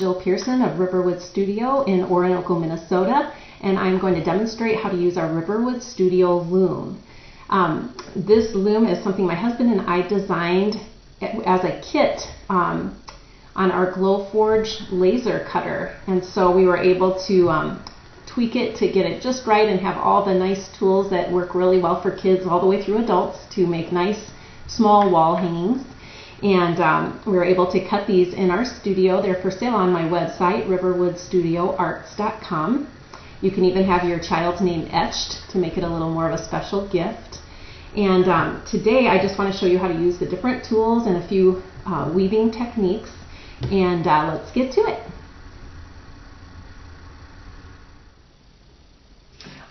Jill Pearson of Riverwood Studio in Orinoco, Minnesota, and I'm going to demonstrate how to use our Riverwood Studio Loom. This loom is something my husband and I designed as a kit on our Glowforge laser cutter, and so we were able to tweak it to get it just right and have all the nice tools that work really well for kids all the way through adults to make nice small wall hangings. And we were able to cut these in our studio. They're for sale on my website, riverwoodstudioarts.com. You can even have your child's name etched to make it a little more of a special gift. And today I just want to show you how to use the different tools and a few weaving techniques. And let's get to it.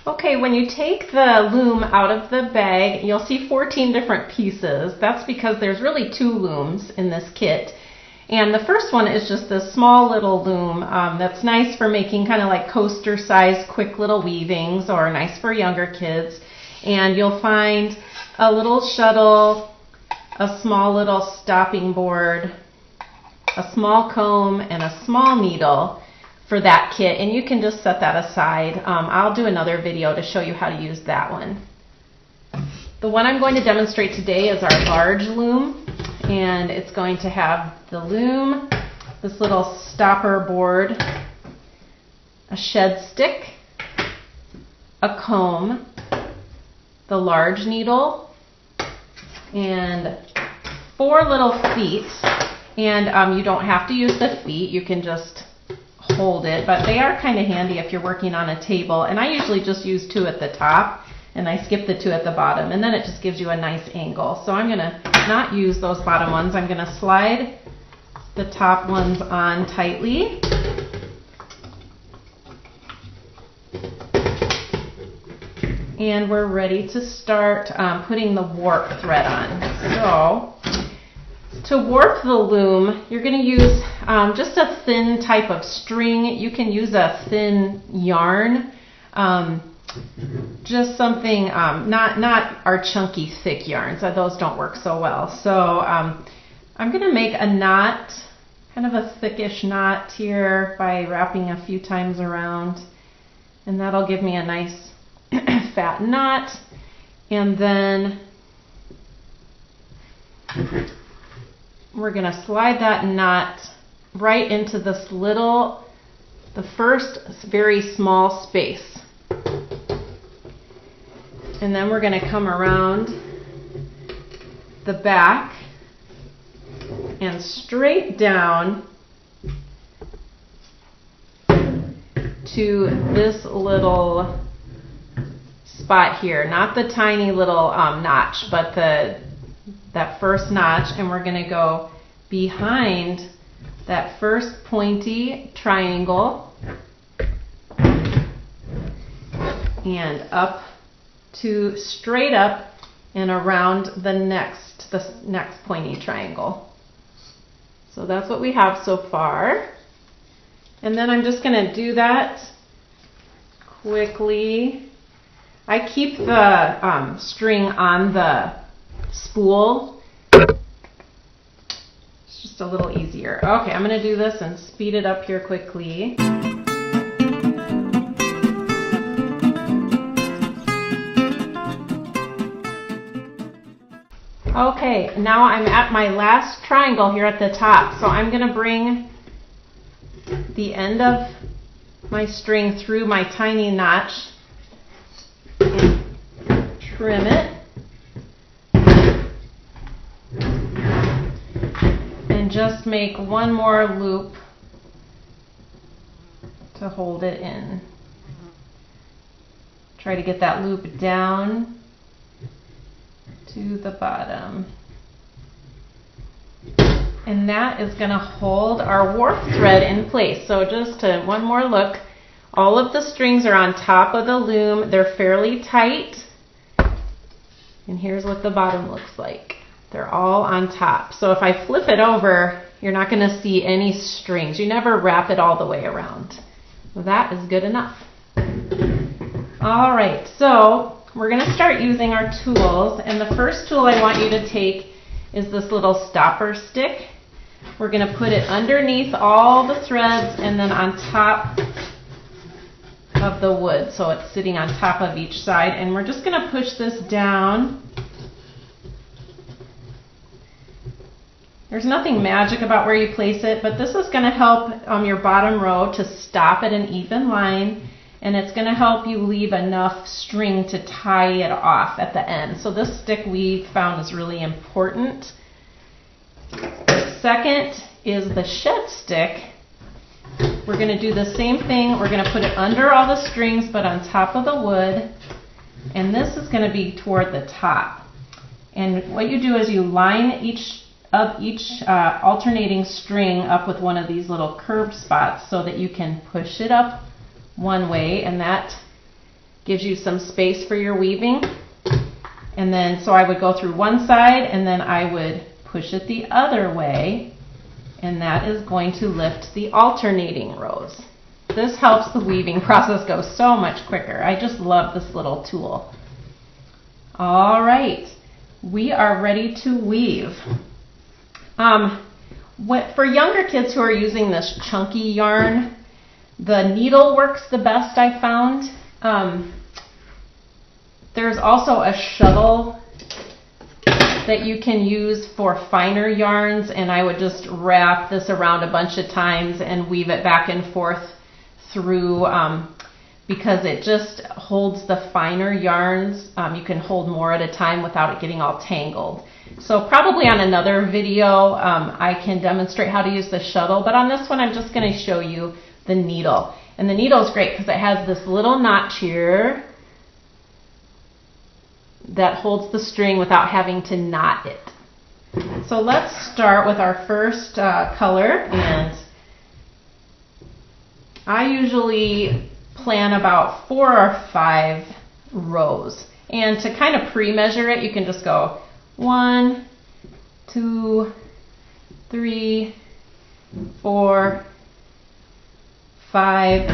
Okay, when you take the loom out of the bag, you'll see 14 different pieces. That's because there's really 2 looms in this kit. And the first one is just this small little loom that's nice for making kind of like coaster size quick little weavings, or nice for younger kids. And you'll find a little shuttle, a small little stopping board, a small comb, and a small needle for that kit, and you can just set that aside. I'll do another video to show you how to use that one. The one I'm going to demonstrate today is our large loom, and it's going to have the loom, this little stopper board, a shed stick, a comb, the large needle, and 4 little feet. And you don't have to use the feet, you can just hold it, but they are kind of handy if you're working on a table. And I usually just use 2 at the top, and I skip the 2 at the bottom, and then it just gives you a nice angle. So I'm going to not use those bottom ones. I'm going to slide the top ones on tightly. And we're ready to start putting the warp thread on. So to warp the loom, you're going to use just a thin type of string. You can use a thin yarn, just something, not our chunky thick yarns. Those don't work so well. So I'm going to make a knot, kind of a thickish knot here by wrapping a few times around. And that'll give me a nice fat knot. And then we're going to slide that knot right into this little, the first very small space. And then we're going to come around the back and straight down to this little spot here. Not the tiny little notch, but that first notch, and we're going to go behind that first pointy triangle and up to straight up and around the next pointy triangle. So that's what we have so far. And then I'm just going to do that quickly. I keep the string on the spool. It's just a little easier. Okay, I'm going to do this and speed it up here quickly. Okay, now I'm at my last triangle here at the top. So I'm going to bring the end of my string through my tiny notch and trim it. And just make one more loop to hold it in. Try to get that loop down to the bottom. And that is going to hold our warp thread in place. So just to one more look, all of the strings are on top of the loom. They're fairly tight. And here's what the bottom looks like. They're all on top. So if I flip it over, you're not going to see any strings. You never wrap it all the way around. Well, that is good enough. All right, so we're going to start using our tools. And the first tool I want you to take is this little stopper stick. We're going to put it underneath all the threads and then on top of the wood. So it's sitting on top of each side. And we're just going to push this down. There's nothing magic about where you place it, but this is going to help your bottom row to stop at an even line, and it's going to help you leave enough string to tie it off at the end. So this stick we found is really important. Second is the shed stick. We're going to do the same thing. We're going to put it under all the strings but on top of the wood, and this is going to be toward the top. And what you do is you line each alternating string up with one of these little curved spots so that you can push it up one way, and that gives you some space for your weaving. And then so I would go through one side and then I would push it the other way, and that is going to lift the alternating rows. This helps the weaving process go so much quicker. I just love this little tool. All right, we are ready to weave. For younger kids who are using this chunky yarn, the needle works the best, I found. There's also a shuttle that you can use for finer yarns, and I would just wrap this around a bunch of times and weave it back and forth through because it just holds the finer yarns. You can hold more at a time without it getting all tangled. So probably on another video I can demonstrate how to use the shuttle, but on this one I'm just going to show you the needle. And the needle is great because it has this little notch here that holds the string without having to knot it. So let's start with our first color, and I usually plan about 4 or 5 rows. And to kind of pre-measure it, you can just go 1, 2, 3, 4, 5,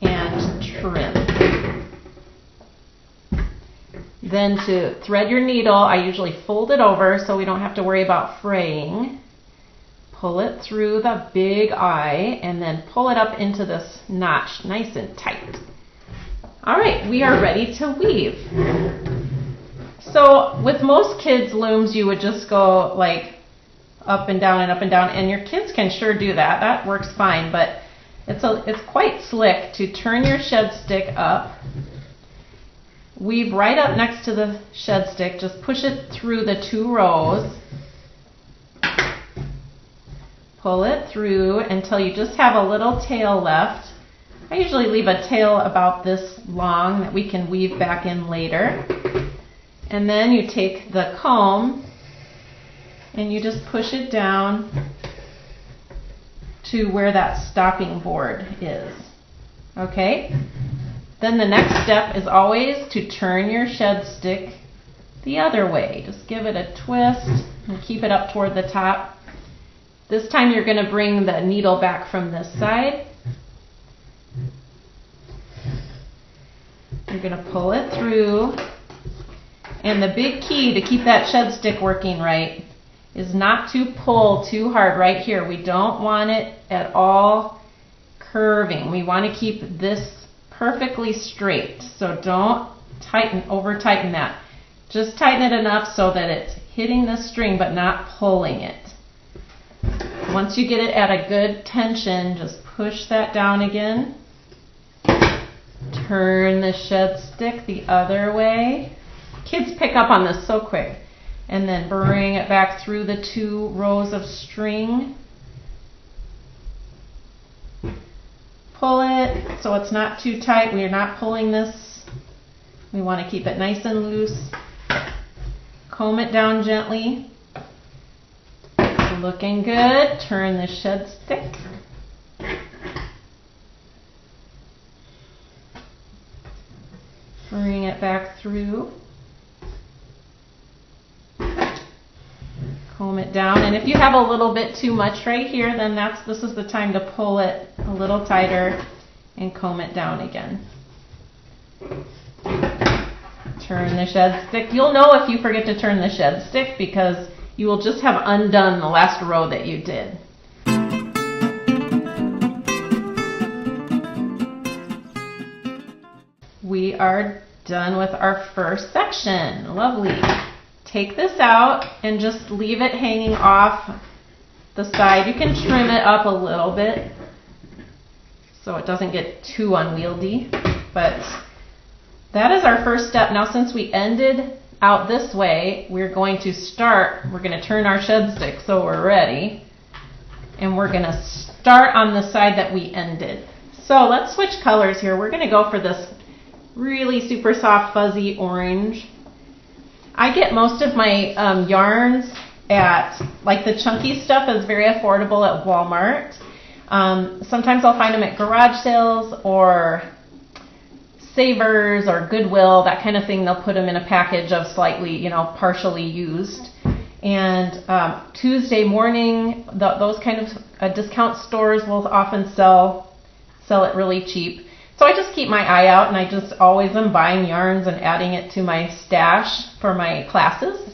and trim. Then to thread your needle, I usually fold it over so we don't have to worry about fraying. Pull it through the big eye and then pull it up into this notch nice and tight. All right, we are ready to weave. So with most kids' looms, you would just go like up and down and up and down, and your kids can sure do that. That works fine, but it's quite slick to turn your shed stick up. Weave right up next to the shed stick. Just push it through the 2 rows. Pull it through until you just have a little tail left. I usually leave a tail about this long that we can weave back in later. And then you take the comb and you just push it down to where that stopping board is. Okay? Then the next step is always to turn your shed stick the other way. Just give it a twist and keep it up toward the top. This time you're going to bring the needle back from this side. You're going to pull it through. And the big key to keep that shed stick working right is not to pull too hard right here. We don't want it at all curving. We want to keep this perfectly straight. So don't over tighten that. Just tighten it enough so that it's hitting the string but not pulling it. Once you get it at a good tension, just push that down again. Turn the shed stick the other way. Kids pick up on this so quick. And then bring it back through the 2 rows of string. Pull it so it's not too tight. We are not pulling this. We want to keep it nice and loose. Comb it down gently. Looking good. Turn the shed stick. Bring it back through. Comb it down, and if you have a little bit too much right here, then this is the time to pull it a little tighter and comb it down again. Turn the shed stick. You'll know if you forget to turn the shed stick because you will just have undone the last row that you did. We are done with our first section. Lovely. Take this out and just leave it hanging off the side. You can trim it up a little bit so it doesn't get too unwieldy, but that is our first step. Now, since we ended out this way, we're going to turn our shed stick so we're ready, and we're going to start on the side that we ended. So let's switch colors here. We're going to go for this really super soft fuzzy orange. I get most of my yarns at, like the chunky stuff is very affordable at Walmart. Sometimes I'll find them at garage sales or Savers or Goodwill, that kind of thing. They'll put them in a package of slightly, partially used. And Tuesday morning, those kind of discount stores will often sell it really cheap. So I just keep my eye out, and I just always am buying yarns and adding it to my stash for my classes.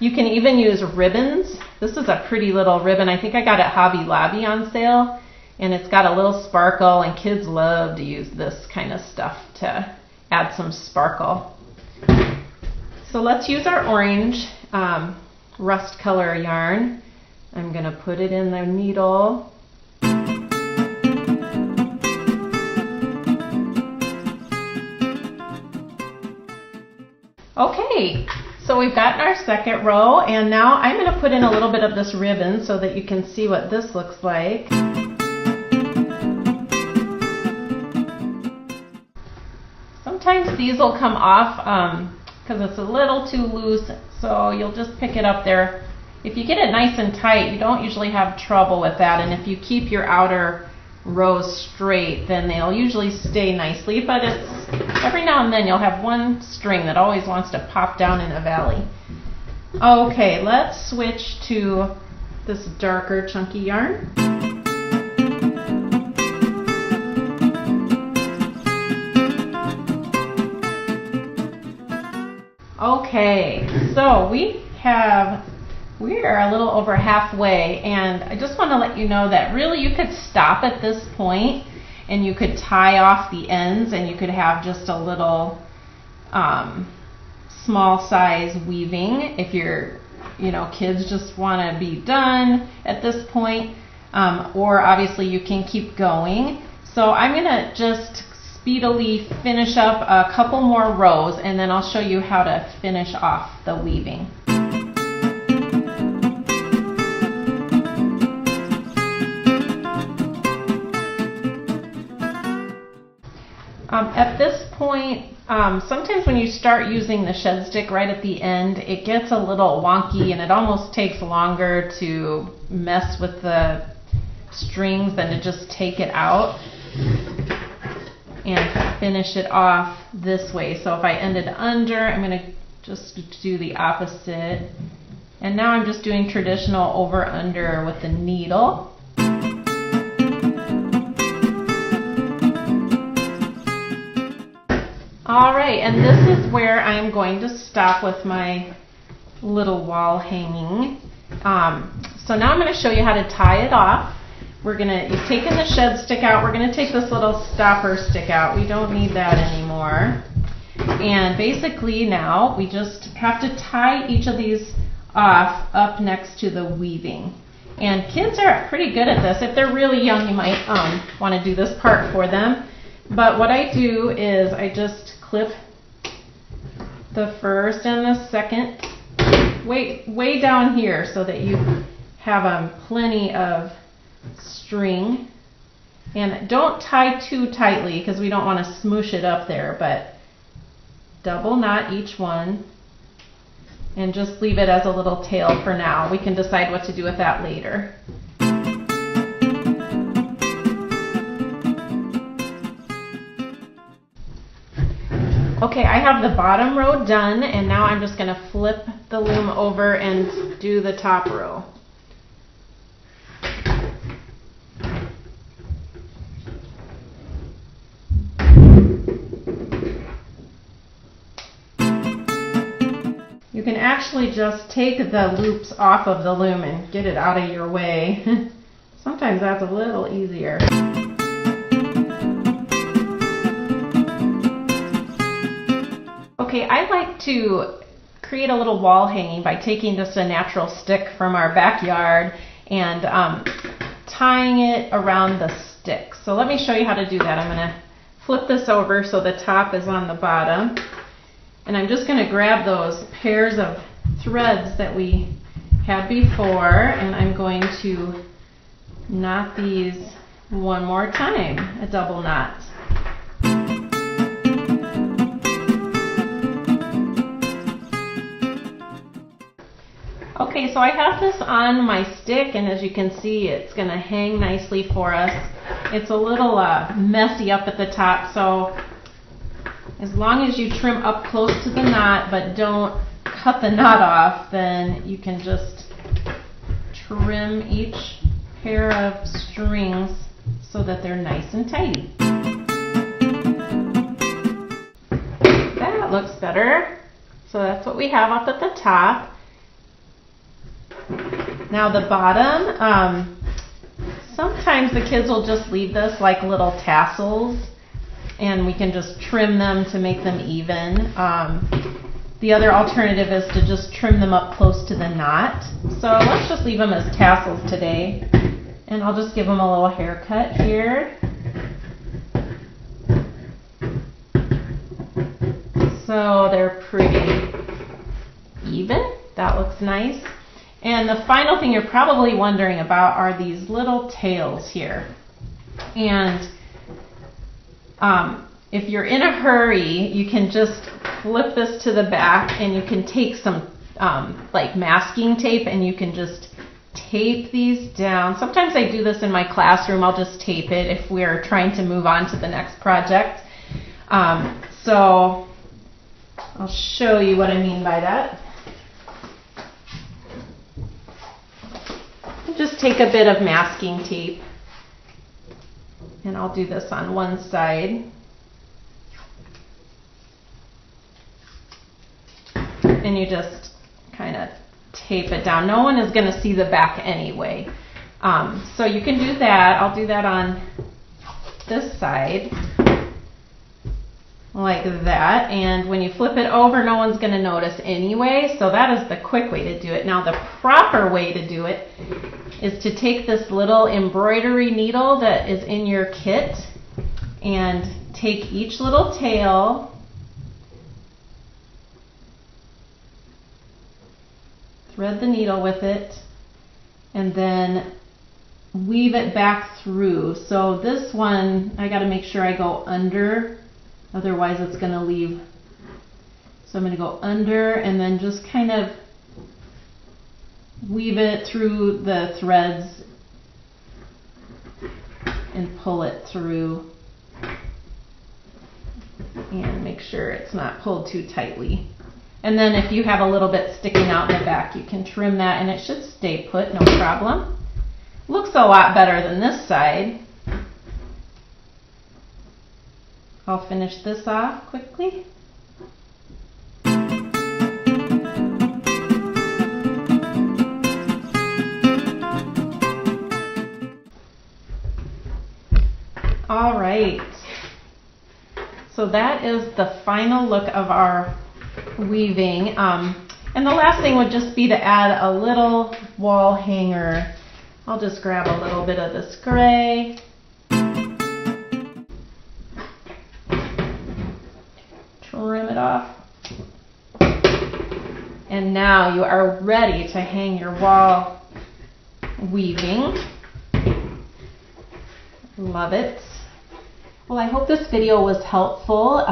You can even use ribbons. This is a pretty little ribbon. I think I got it at Hobby Lobby on sale, and it's got a little sparkle, and kids love to use this kind of stuff to add some sparkle. So let's use our orange rust color yarn. I'm going to put it in the needle. Okay, so we've gotten our second row, and now I'm going to put in a little bit of this ribbon so that you can see what this looks like. Sometimes these will come off because it's a little too loose, so you'll just pick it up there. If you get it nice and tight, you don't usually have trouble with that, and if you keep your outer rows straight, then they'll usually stay nicely, but it's every now and then you'll have one string that always wants to pop down in a valley. Okay, let's switch to this darker chunky yarn. Okay, so we are a little over halfway, and I just want to let you know that really you could stop at this point and you could tie off the ends, and you could have just a little small size weaving if your kids just want to be done at this point, or obviously you can keep going. So I'm going to just speedily finish up a couple more rows, and then I'll show you how to finish off the weaving. At this point, sometimes when you start using the shed stick right at the end, it gets a little wonky, and it almost takes longer to mess with the strings than to just take it out and finish it off this way. So if I ended under, I'm going to just do the opposite. And now I'm just doing traditional over-under with the needle. Alright, and this is where I'm going to stop with my little wall hanging. So now I'm going to show you how to tie it off. You've taken the shed stick out. We're going to take this little stopper stick out. We don't need that anymore. And basically now we just have to tie each of these off up next to the weaving. And kids are pretty good at this. If they're really young, you might want to do this part for them. But what I do is I just clip the first and the second way down here so that you have plenty of string. And don't tie too tightly because we don't want to smoosh it up there, but double knot each one and just leave it as a little tail for now. We can decide what to do with that later. Okay, I have the bottom row done, and now I'm just going to flip the loom over and do the top row. You You can actually just take the loops off of the loom and get it out of your way. Sometimes that's a little easier. Okay, I like to create a little wall hanging by taking just a natural stick from our backyard and tying it around the stick. So let me show you how to do that. I'm going to flip this over so the top is on the bottom. And I'm just going to grab those pairs of threads that we had before, and I'm going to knot these one more time, a double knot. Okay, so I have this on my stick, and as you can see, it's going to hang nicely for us. It's a little messy up at the top, so as long as you trim up close to the knot but don't cut the knot off, then you can just trim each pair of strings so that they're nice and tidy. That looks better. So that's what we have up at the top. Now the bottom, sometimes the kids will just leave this like little tassels, and we can just trim them to make them even. The other alternative is to just trim them up close to the knot. So let's just leave them as tassels today. And I'll just give them a little haircut here. So they're pretty even. That looks nice. And the final thing you're probably wondering about are these little tails here. And if you're in a hurry, you can just flip this to the back, and you can take some like masking tape, and you can just tape these down. Sometimes I do this in my classroom. I'll just tape it if we're trying to move on to the next project. So I'll show you what I mean by that. Just take a bit of masking tape, and I'll do this on one side. And you just kind of tape it down. No one is going to see the back anyway. So you can do that. I'll do that on this side like that. And when you flip it over, no one's going to notice anyway. So that is the quick way to do it. Now the proper way to do it is to take this little embroidery needle that is in your kit and take each little tail, thread the needle with it, and then weave it back through. So this one, I got to make sure I go under, otherwise it's going to leave. So I'm going to go under and then just kind of weave it through the threads and pull it through, and make sure it's not pulled too tightly. And then if you have a little bit sticking out in the back, you can trim that, and it should stay put, no problem. Looks a lot better than this side. I'll finish this off quickly. All right, so that is the final look of our weaving. And the last thing would just be to add a little wall hanger. I'll just grab a little bit of this gray. Trim it off. And now you are ready to hang your wall weaving. Love it. Well, I hope this video was helpful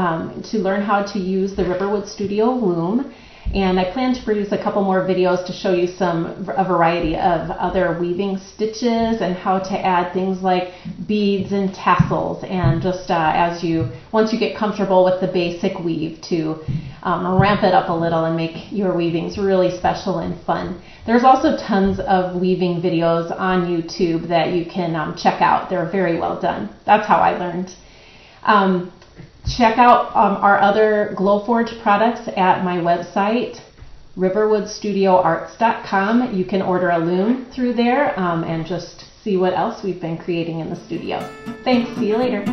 to learn how to use the Riverwood Studio Loom. And I plan to produce a couple more videos to show you a variety of other weaving stitches and how to add things like beads and tassels, and just once you get comfortable with the basic weave, to ramp it up a little and make your weavings really special and fun. There's also tons of weaving videos on YouTube that you can check out. They're very well done. That's how I learned. Check out our other Glowforge products at my website, riverwoodstudioarts.com. You can order a loom through there and just see what else we've been creating in the studio. Thanks, see you later.